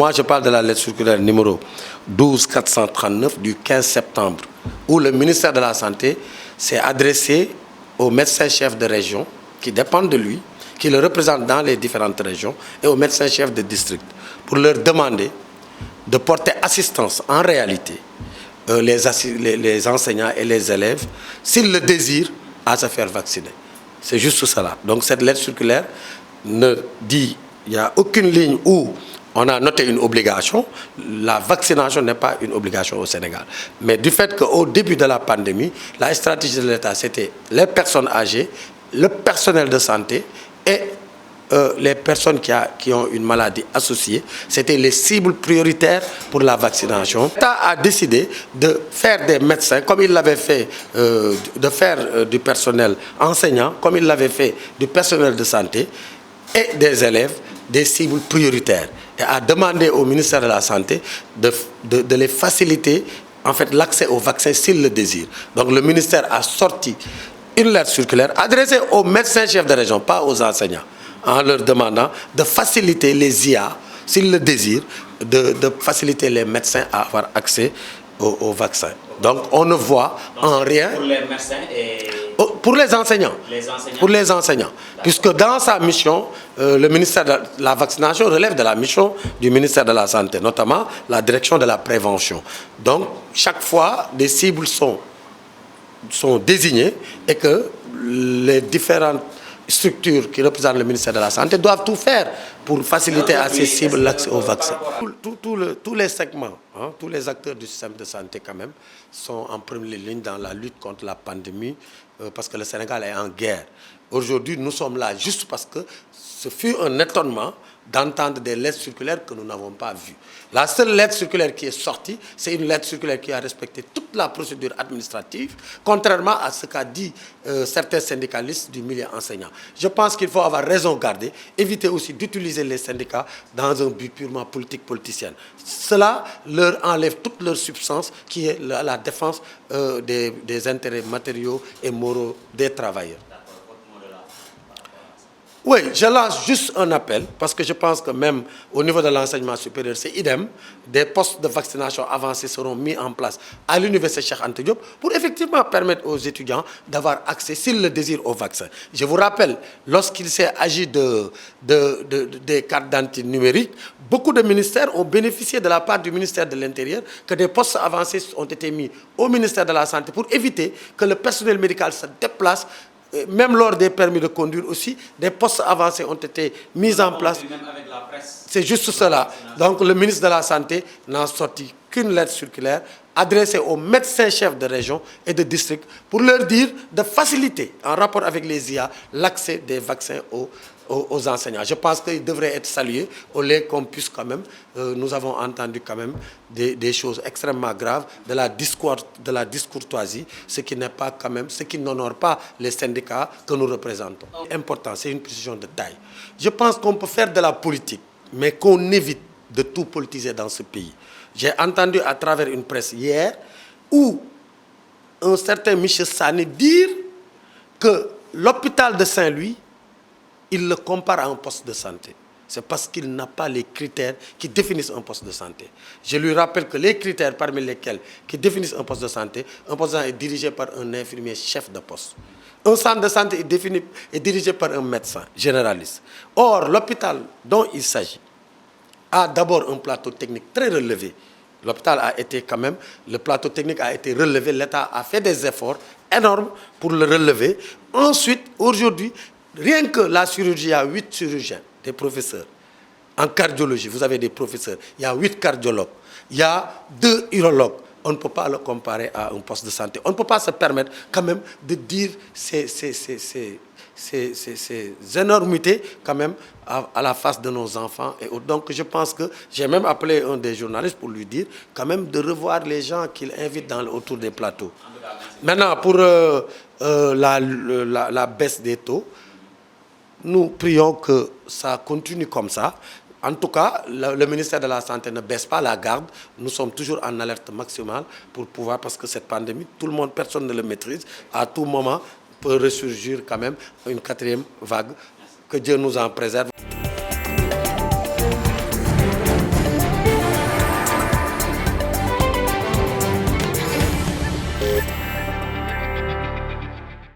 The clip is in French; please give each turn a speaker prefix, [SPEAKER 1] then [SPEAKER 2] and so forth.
[SPEAKER 1] Moi, je parle de la lettre circulaire numéro 12439 du 15 septembre, où le ministère de la Santé s'est adressé aux médecins-chefs de région qui dépendent de lui, qui le représentent dans les différentes régions, et aux médecins-chefs de district, pour leur demander de porter assistance en réalité les enseignants et les élèves, s'ils le désirent, à se faire vacciner. C'est juste cela. Donc cette lettre circulaire ne dit, il n'y a aucune ligne où on a noté une obligation. La vaccination n'est pas une obligation au Sénégal. Mais du fait qu'au début de la pandémie, la stratégie de l'État, c'était les personnes âgées, le personnel de santé et les personnes qui ont une maladie associée, c'était les cibles prioritaires pour la vaccination. L'État a décidé de faire des médecins, comme il l'avait fait, de faire du personnel enseignant, comme il l'avait fait du personnel de santé et des élèves, des cibles prioritaires. Et a demandé au ministère de la Santé de les faciliter en fait, l'accès au vaccin s'ils le désirent. Donc le ministère a sorti une lettre circulaire adressée aux médecins-chefs de région, pas aux enseignants, en leur demandant de faciliter les IA, s'ils le désirent, de faciliter les médecins à avoir accès au vaccin. Donc on ne voit en rien...
[SPEAKER 2] Pour les médecins et...
[SPEAKER 1] Pour les enseignants. Pour les enseignants. Puisque dans sa mission, le ministère de la vaccination relève de la mission du ministère de la Santé, notamment la direction de la prévention. Donc chaque fois, des cibles sont désignées et que les différentes structures qui représentent le ministère de la Santé doivent tout faire pour faciliter à ces cibles l'accès au vaccin. Tous les segments, tous les acteurs du système de santé quand même sont en première ligne dans la lutte contre la pandémie parce que le Sénégal est en guerre. Aujourd'hui, nous sommes là juste parce que ce fut un étonnement d'entendre des lettres circulaires que nous n'avons pas vues. La seule lettre circulaire qui est sortie, c'est une lettre circulaire qui a respecté toute la procédure administrative, contrairement à ce qu'a dit certains syndicalistes du milieu enseignant. Je pense qu'il faut avoir raison garder, éviter aussi d'utiliser les syndicats dans un but purement politique-politicien. Cela leur enlève toute leur substance qui est la défense des intérêts matériaux et moraux des travailleurs. Oui, je lance juste un appel parce que je pense que même au niveau de l'enseignement supérieur, c'est idem. Des postes de vaccination avancés seront mis en place à l'université Cheikh Anta Diop pour effectivement permettre aux étudiants d'avoir accès, s'ils le désirent, au vaccin. Je vous rappelle, lorsqu'il s'est agi des cartes d'identité numériques, beaucoup de ministères ont bénéficié de la part du ministère de l'Intérieur que des postes avancés ont été mis au ministère de la Santé pour éviter que le personnel médical se déplace. Même lors des permis de conduire aussi, des postes avancés ont été mis en place. C'est juste cela. Donc le ministre de la Santé n'a sorti qu'une lettre circulaire adressée aux médecins-chefs de région et de district pour leur dire de faciliter, en rapport avec les IA, l'accès des vaccins aux enseignants. Je pense qu'il devrait être salué au lieu qu'on puisse quand même, nous avons entendu quand même des choses extrêmement graves, de la discourtoisie, ce qui n'est pas quand même, ce qui n'honore pas les syndicats que nous représentons. C'est important, c'est une précision de taille. Je pense qu'on peut faire de la politique, mais qu'on évite de tout politiser dans ce pays. J'ai entendu à travers une presse hier où un certain Michel Sané dire que l'hôpital de Saint-Louis, il le compare à un poste de santé. C'est parce qu'il n'a pas les critères qui définissent un poste de santé. Je lui rappelle que les critères parmi lesquels qui définissent un poste de santé est dirigé par un infirmier chef de poste. Un centre de santé est dirigé par un médecin généraliste. Or, l'hôpital dont il s'agit a d'abord un plateau technique très relevé. L'hôpital a été quand même, le plateau technique a été relevé, l'État a fait des efforts énormes pour le relever. Ensuite, aujourd'hui, rien que la chirurgie, il y a 8 chirurgiens, des professeurs. En cardiologie, vous avez des professeurs. Il y a 8 cardiologues. Il y a 2 urologues. On ne peut pas le comparer à un poste de santé. On ne peut pas se permettre quand même de dire ces énormités quand même à la face de nos enfants. Et donc je pense que j'ai même appelé un des journalistes pour lui dire quand même de revoir les gens qu'il invite autour des plateaux. Maintenant, pour la baisse des taux, nous prions que ça continue comme ça. En tout cas, le ministère de la Santé ne baisse pas la garde. Nous sommes toujours en alerte maximale pour pouvoir, parce que cette pandémie, personne ne le maîtrise. À tout moment, peut ressurgir quand même une 4e vague. Que Dieu nous en préserve.